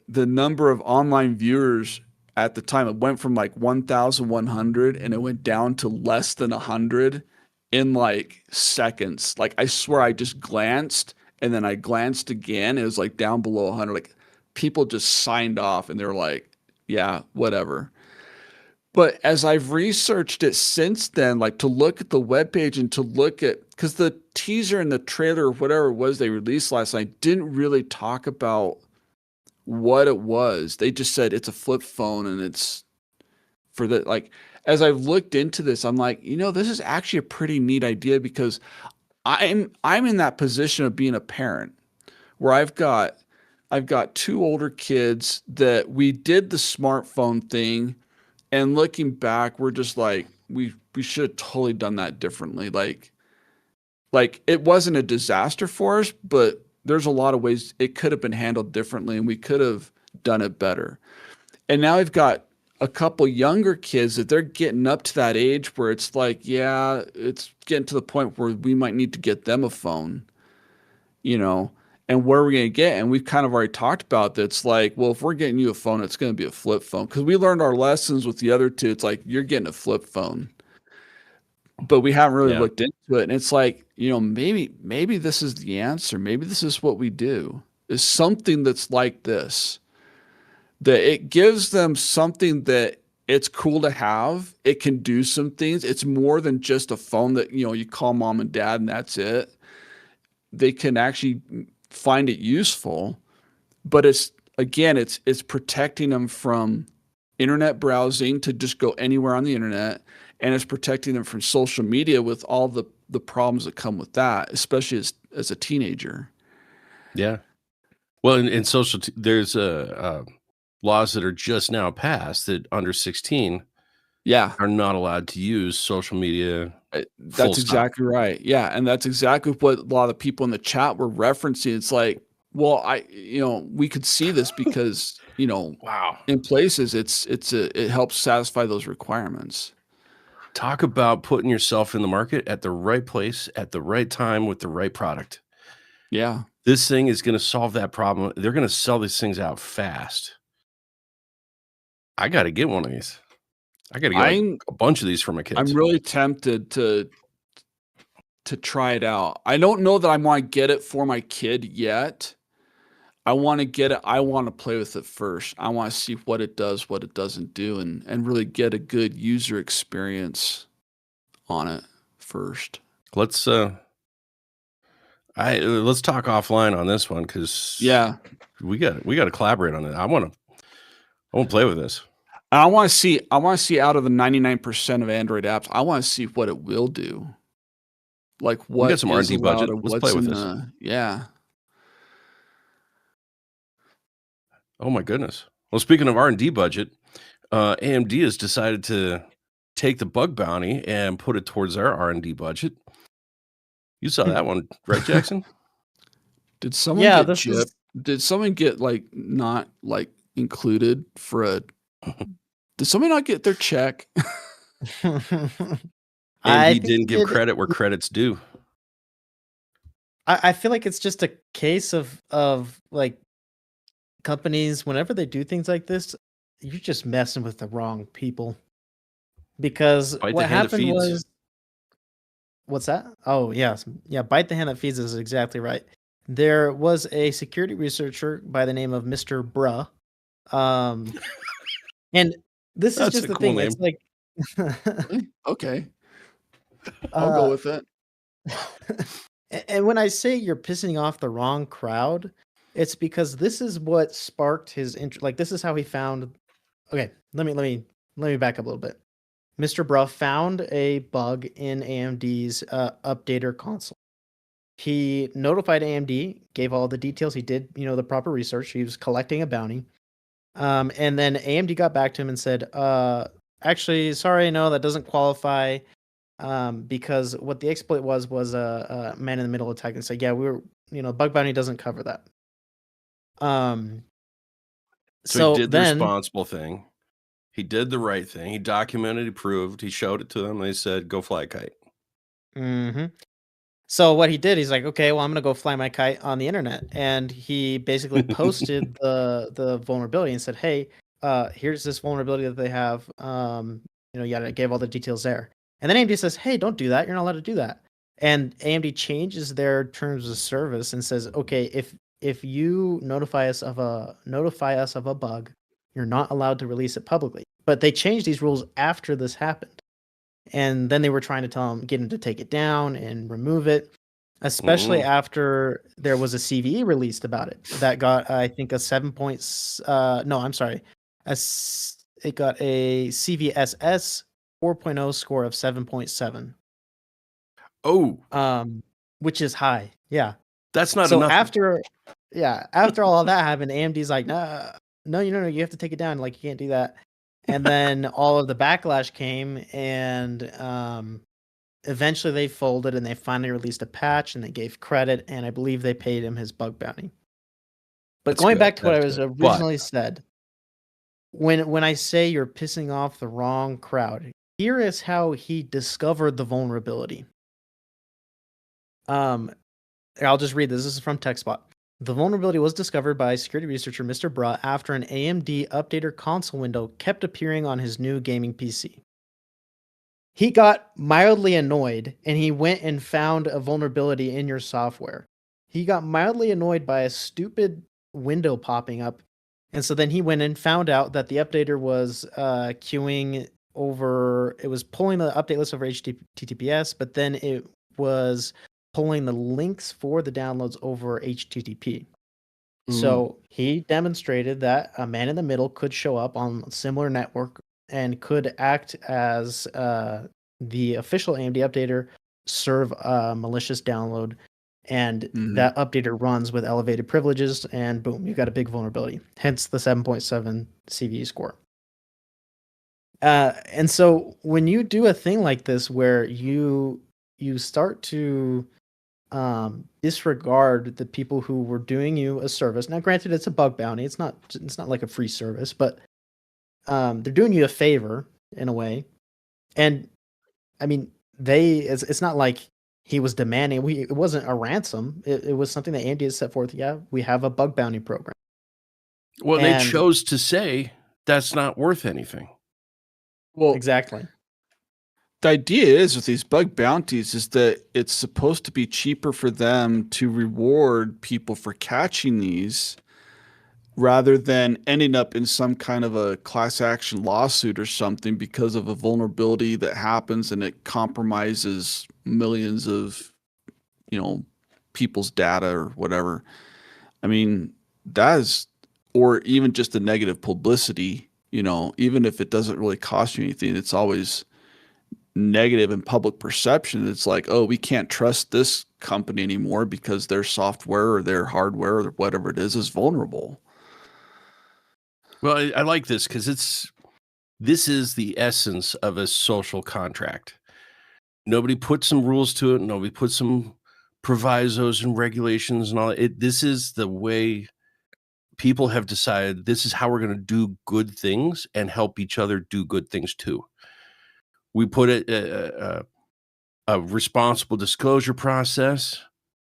number of online viewers at the time, it went from like 1,100 and it went down to less than 100 in like seconds. Like, I swear I just glanced, and then I glanced again. It was like down below 100. Like, people just signed off, and they're like, yeah, whatever. But as I've researched it since then, like to look at the webpage and to look at, because the teaser and the trailer or whatever it was they released last night didn't really talk about what it was. They just said it's a flip phone, and it's for the, like, as I've looked into this, I'm like, this is actually a pretty neat idea, because I'm in that position of being a parent where I've got 2 older kids that we did the smartphone thing, and looking back, we're just like, we should have totally done that differently. Like it wasn't a disaster for us, but there's a lot of ways it could have been handled differently, and we could have done it better. And now I've got a couple younger kids that they're getting up to that age where it's like, yeah, it's getting to the point where we might need to get them a phone, and where are we going to get? And we've kind of already talked about that. It's like, well, if we're getting you a phone, it's going to be a flip phone. Because we learned our lessons with the other two. It's like, you're getting a flip phone. But we haven't really looked into it. And it's like, maybe this is the answer. Maybe this is what we do, is something that's like this. That it gives them something that it's cool to have. It can do some things. It's more than just a phone that, you call mom and dad and that's it. They can actually find it useful, but it's protecting them from internet browsing to just go anywhere on the internet, and it's protecting them from social media with all the problems that come with that, especially as a teenager. Yeah. Well, in social, there's laws that are just now passed that under 16 are not allowed to use social media. That's exactly right. Yeah. And that's exactly what a lot of the people in the chat were referencing. It's like, well, we could see this because, wow, in places it helps satisfy those requirements. Talk about putting yourself in the market at the right place at the right time with the right product. Yeah. This thing is going to solve that problem. They're going to sell these things out fast. I got to get one of these. I got to get a bunch of these for my kids. I'm really tempted to try it out. I don't know that I want to get it for my kid yet. I want to get it. I want to play with it first. I want to see what it does, what it doesn't do, and really get a good user experience on it first. Let's talk offline on this one, because we got to collaborate on it. I want to play with this. I want to see out of the 99% of Android apps, I want to see what it will do. Like what, we got some R&D budget. Let's play with this. Yeah. Oh my goodness. Well, speaking of R&D budget, AMD has decided to take the bug bounty and put it towards their R&D budget. You saw that one, right, Jackson? Did someone get gypped? Did someone get not included for a? Did somebody not get their check? AMD didn't give credit where credit's due. I feel like it's just a case of like companies, whenever they do things like this, you're just messing with the wrong people. Because what happened was, what's that? Oh, yes. Yeah, bite the hand that feeds is exactly right. There was a security researcher by the name of Mr. Bruh. And this is just the thing. It's like Okay, I'll go uh, with it. and when I say you're pissing off the wrong crowd, it's because this is what sparked his interest. Like this is how he found. Okay, let me back up a little bit. Mr. Bruff found a bug in AMD's updater console. He notified AMD, gave all the details. He did, the proper research. He was collecting a bounty. And then AMD got back to him and said, actually, sorry, no, that doesn't qualify. Because what the exploit was a man in the middle attack, and said, yeah, bug bounty doesn't cover that. So he did the then, responsible thing. He did the right thing. He documented, he proved, he showed it to them. They said, go fly a kite. mhm. So what he did, he's like, okay, well, I'm gonna go fly my kite on the internet, and he basically posted the vulnerability and said, hey, here's this vulnerability that they have. Yada, gave all the details there, and then AMD says, hey, don't do that. You're not allowed to do that. And AMD changes their terms of service and says, okay, if you notify us of a bug, you're not allowed to release it publicly. But they changed these rules after this happened. And then they were trying to get him to take it down and remove it, especially after there was a CVE released about it that got, I think, a 7 points. No, I'm sorry. It got a CVSS 4.0 score of 7.7. Oh, which is high. Yeah. that's not So enough. after all of that happened, AMD's like, no, you have to take it down. Like, you can't do that. And then all of the backlash came, and eventually they folded, and they finally released a patch, and they gave credit, and I believe they paid him his bug bounty. But That's going good, back to what I that's was good. originally said, when I say you're pissing off the wrong crowd, here is how he discovered the vulnerability. I'll just read this. This is from TechSpot. The vulnerability was discovered by security researcher Mr. Bra after an AMD updater console window kept appearing on his new gaming PC. He got mildly annoyed, and he went and found a vulnerability in your software. He got mildly annoyed by a stupid window popping up, and so then he went and found out that the updater was queuing over. It was pulling the update list over HTTPS, but then it was pulling the links for the downloads over HTTP. So he demonstrated that a man in the middle could show up on a similar network and could act as the official AMD updater, serve a malicious download, and that updater runs with elevated privileges, and boom, you got a big vulnerability. Hence the 7.7 CVE score. And so when you do a thing like this, where you start to disregard the people who were doing you a service. Now, granted, it's a bug bounty. It's not like a free service, but they're doing you a favor in a way. And I mean, it's not like he was demanding. It wasn't a ransom. It was something that AMD has set forth. Yeah, we have a bug bounty program. Well, they chose to say that's not worth anything. Well, exactly. The idea is with these bug bounties is that it's supposed to be cheaper for them to reward people for catching these rather than ending up in some kind of a class action lawsuit or something because of a vulnerability that happens and it compromises millions of, people's data or whatever. I mean, or even just the negative publicity, even if it doesn't really cost you anything, it's always negative in public perception. It's like, oh, we can't trust this company anymore because their software or their hardware or whatever it is vulnerable. Well, I like this because this is the essence of a social contract. Nobody put some rules to it. Nobody put some provisos and regulations and all. This is the way people have decided. This is how we're going to do good things and help each other do good things too. We put a responsible disclosure process.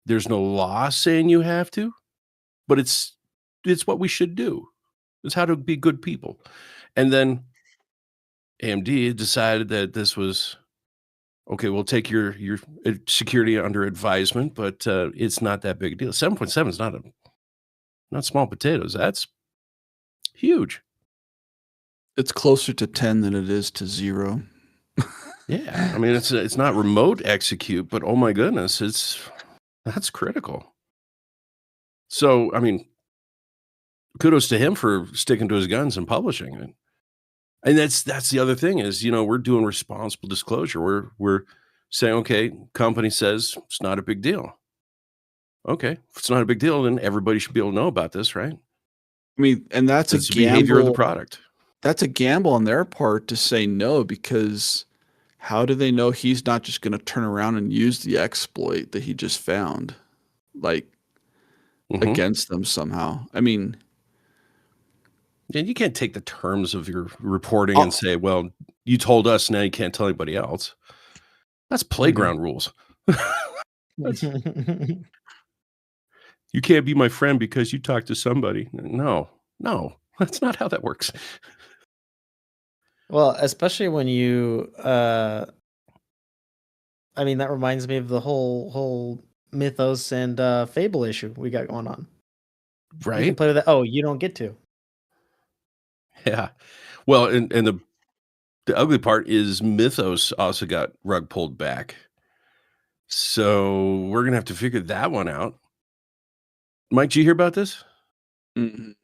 There's no law saying you have to, but it's what we should do. It's how to be good people. And then AMD decided that this was okay. We'll take your security under advisement, but it's not that big a deal. 7.7 is not small potatoes. That's huge. It's closer to 10 than it is to 0. Yeah, I mean, it's not remote execute, but oh my goodness, that's critical. So, I mean, kudos to him for sticking to his guns and publishing it. And that's the other thing is, we're doing responsible disclosure. We're saying, okay, company says it's not a big deal. Okay, if it's not a big deal, then everybody should be able to know about this, right? I mean, and that's a It's the behavior of the gamble. product. That's a gamble on their part to say no, because how do they know he's not just going to turn around and use the exploit that he just found, like, against them somehow? I mean, and you can't take the terms of your reporting and say, well, you told us, now you can't tell anybody else. That's playground rules. You can't be my friend because you talked to somebody. No, that's not how that works. Well, especially when you, I mean, that reminds me of the whole Mythos and Fable issue we got going on. You can Right? play with that. Oh, you don't get to. Yeah. Well, and the ugly part is Mythos also got rug pulled back. So we're gonna have to figure that one out. Mike, did you hear about this? mhm.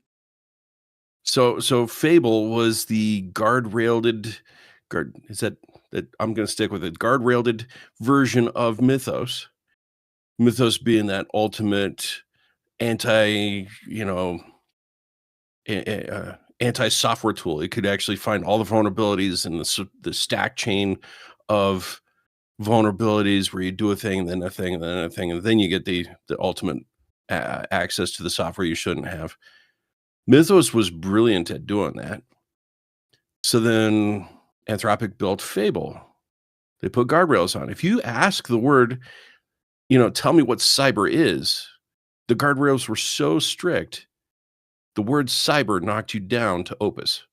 So Fable was the guardrailed is that I'm gonna stick with it. Guardrailed version of Mythos. Mythos being that ultimate anti, anti-software tool. It could actually find all the vulnerabilities in the stack chain of vulnerabilities where you do a thing, then a thing, and then a thing, and then you get the ultimate access to the software you shouldn't have. Mythos was brilliant at doing that. So then Anthropic built Fable. They put guardrails on. If you ask the word, tell me what cyber is, the guardrails were so strict, the word cyber knocked you down to Opus.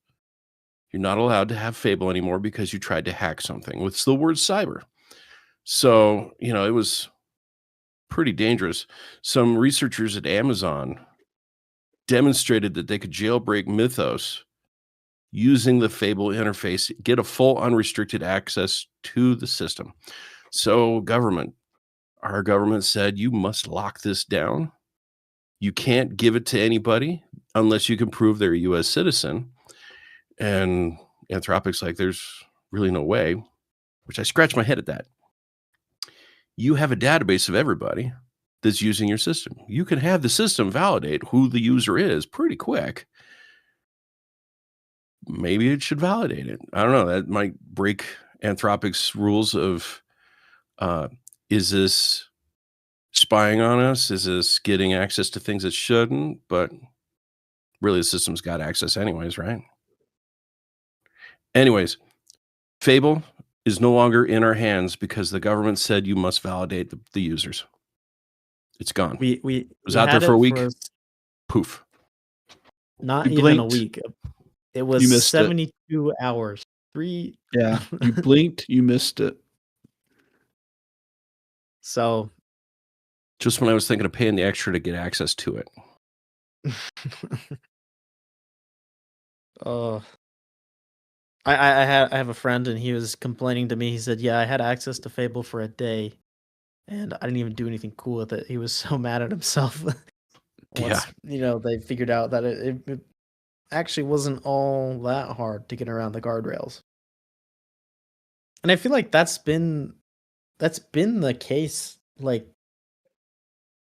You're not allowed to have Fable anymore because you tried to hack something with the word cyber. So, it was pretty dangerous. Some researchers at Amazon demonstrated that they could jailbreak Mythos using the Fable interface, get a full unrestricted access to the system. So our government said, you must lock this down. You can't give it to anybody unless you can prove they're a US citizen. And Anthropic's like, there's really no way, which I scratch my head at that. You have a database of everybody that's using your system. You can have the system validate who the user is pretty quick. Maybe it should validate it. I don't know. That might break Anthropic's rules of, is this spying on us? Is this getting access to things it shouldn't? But really, the system's got access anyways, right? Anyways, Fable is no longer in our hands because the government said you must validate the users. It's gone. We It was out there for a week. Poof. Not You even a blinked. week. It You was missed it. 72 hours. Yeah, you blinked, you missed it. So Just when I was thinking of paying the extra to get access to it. I have a friend and he was complaining to me. He said, "Yeah, I had access to Fable for a day, and I didn't even do anything cool with it." He was so mad at himself. Once, they figured out that it actually wasn't all that hard to get around the guardrails. And I feel like that's been the case. Like,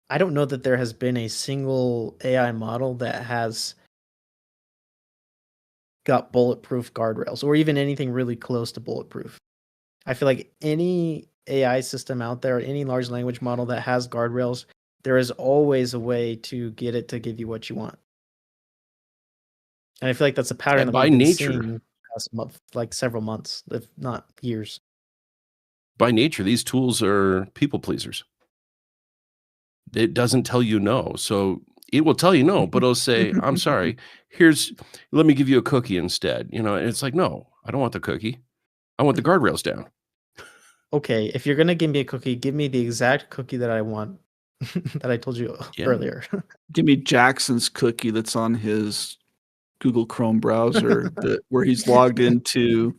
I don't know that there has been a single AI model that has got bulletproof guardrails or even anything really close to bulletproof. I feel like any AI system out there, any large language model that has guardrails, there is always a way to get it to give you what you want. And I feel like that's a pattern that by we've been nature, seeing past month, like several months, if not years. By nature, these tools are people pleasers. It doesn't tell you no. So it will tell you no, but it'll say, I'm sorry, let me give you a cookie instead. And it's like, no, I don't want the cookie. I want the guardrails down. Okay, if you're gonna give me a cookie, give me the exact cookie that I want that I told you earlier. Give me Jackson's cookie that's on his Google Chrome browser where he's logged into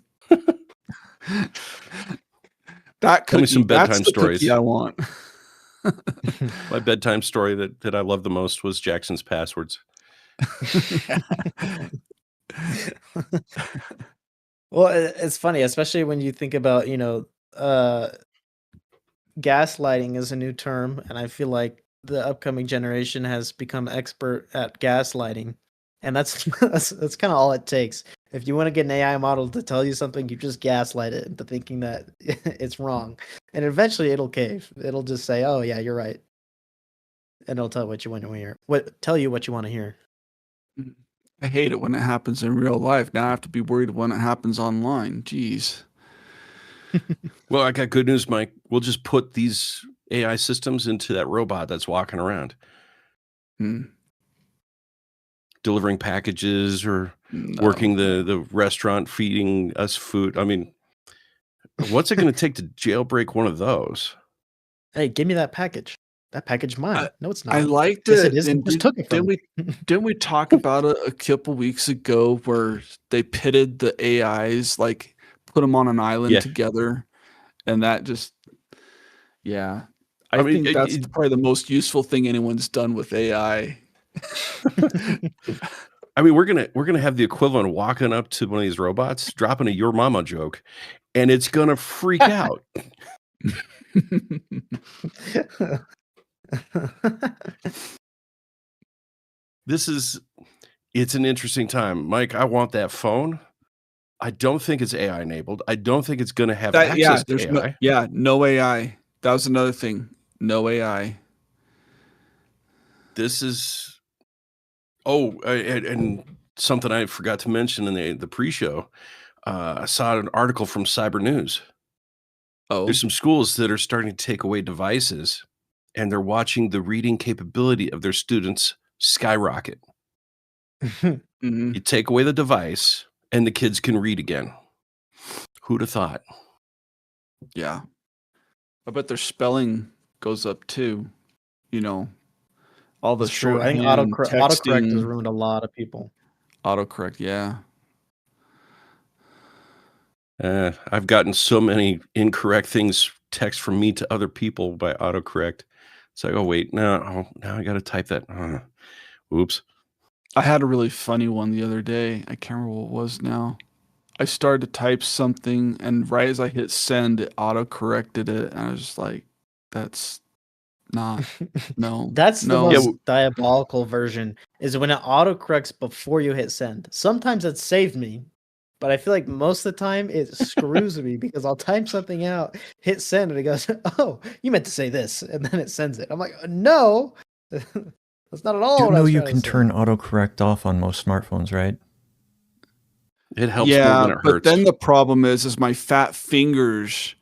That Tell me cookie, some that's bedtime the cookie stories. I want. My bedtime story that I love the most was Jackson's passwords. Well, it's funny, especially when you think about, gaslighting is a new term, and I feel like the upcoming generation has become expert at gaslighting, and that's that's kind of all it takes. If you want to get an AI model to tell you something, you just gaslight it into thinking that it's wrong, and eventually it'll cave. It'll just say, "Oh yeah, you're right," and it'll tell what you want to hear. Tell you what you want to hear. I hate it when it happens in real life. Now I have to be worried when it happens online. Jeez. Well, I got good news, Mike. We'll just put these AI systems into that robot that's walking around, delivering packages or working the restaurant, feeding us food. I mean, what's it going to take to jailbreak one of those? Hey, give me that package. That package mine. No, it's not. I liked Yes, it. it is. You And just took it from me. didn't we talk about it a couple weeks ago where they pitted the AIs, like put them on an island Yeah. together, and that just, yeah. I I mean, think that's probably the most useful thing anyone's done with AI. I mean, we're gonna have the equivalent of walking up to one of these robots, dropping a "your mama" joke, and it's gonna freak out. It's an interesting time, Mike. I want that phone. I don't think it's AI enabled. I don't think it's gonna have access to AI. No AI. That was another thing. No AI. This is and something I forgot to mention in the pre-show. I saw an article from Cyber News. Oh, There's some schools that are starting to take away devices, and they're watching the reading capability of their students skyrocket. mhm. You take away the device, and the kids can read again. Who'd have thought? Yeah. I bet their spelling goes up too. You know, all the That's true. I think shorthand autocorrect has texting, ruined a lot of people. autocorrect. Yeah. I've gotten so many incorrect things text from me to other people by autocorrect. It's like, oh wait, now I got to type that. Oops. I had a really funny one the other day. I can't remember what it was now. I started to type something, and right as I hit send, it auto-corrected it, and I was just like, that's not, no. That's the no. most diabolical version, is when it autocorrects before you hit send. Sometimes it saved me, but I feel like most of the time it screws me because I'll type something out, hit send, and it goes, "Oh, you meant to say this," and then it sends it. I'm like, "No, that's not at all." You what I know was you trying to can say." turn autocorrect off on most smartphones, right? It helps more than it hurts. But then the problem is my fat fingers,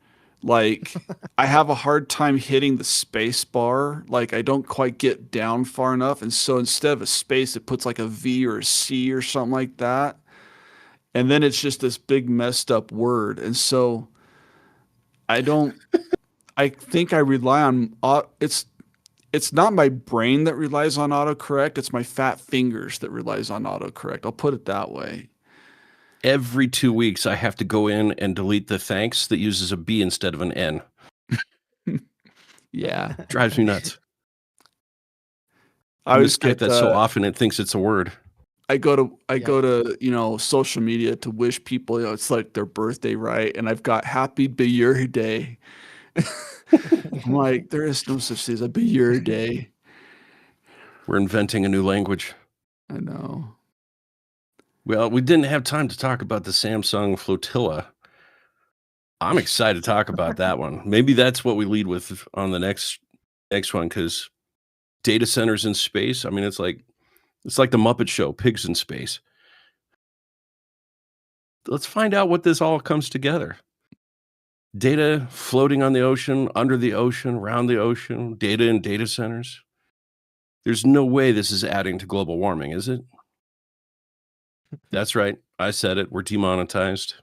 like, I have a hard time hitting the space bar. Like, I don't quite get down far enough. And so instead of a space, it puts like a V or a C or something like that. And then it's just this big messed up word. And so I think I rely on, it's not my brain that relies on autocorrect. It's my fat fingers that relies on autocorrect. I'll put it that way. Every 2 weeks, I have to go in and delete the thanks that uses a B instead of an N. Yeah. Drives me nuts. I always type that so often it thinks it's a word. I go to social media to wish people, it's like their birthday, right? And I've got happy birthday. I'm like, there is no such thing as a birthday. We're inventing a new language. I know. Well, we didn't have time to talk about the Samsung Flotilla. I'm excited to talk about that one. Maybe that's what we lead with on the next one, because data centers in space. I mean, it's like the Muppet Show, pigs in space. Let's find out what this all comes together. Data floating on the ocean, under the ocean, around the ocean, data in data centers. There's no way this is adding to global warming, is it? That's right. I said it. We're demonetized.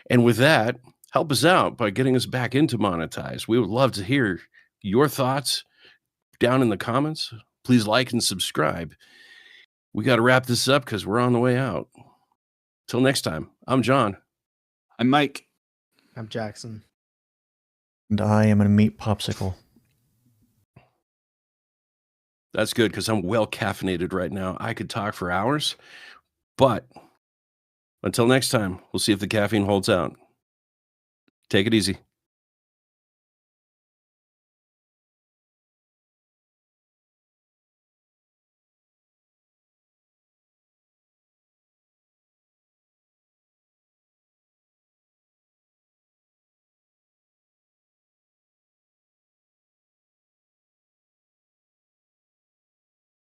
And with that, help us out by getting us back into monetize. We would love to hear your thoughts down in the comments. Please like and subscribe. We got to wrap this up because we're on the way out. Till next time, I'm John. I'm Mike. I'm Jackson. And I am a meat popsicle. That's good because I'm well caffeinated right now. I could talk for hours, but until next time, we'll see if the caffeine holds out. Take it easy.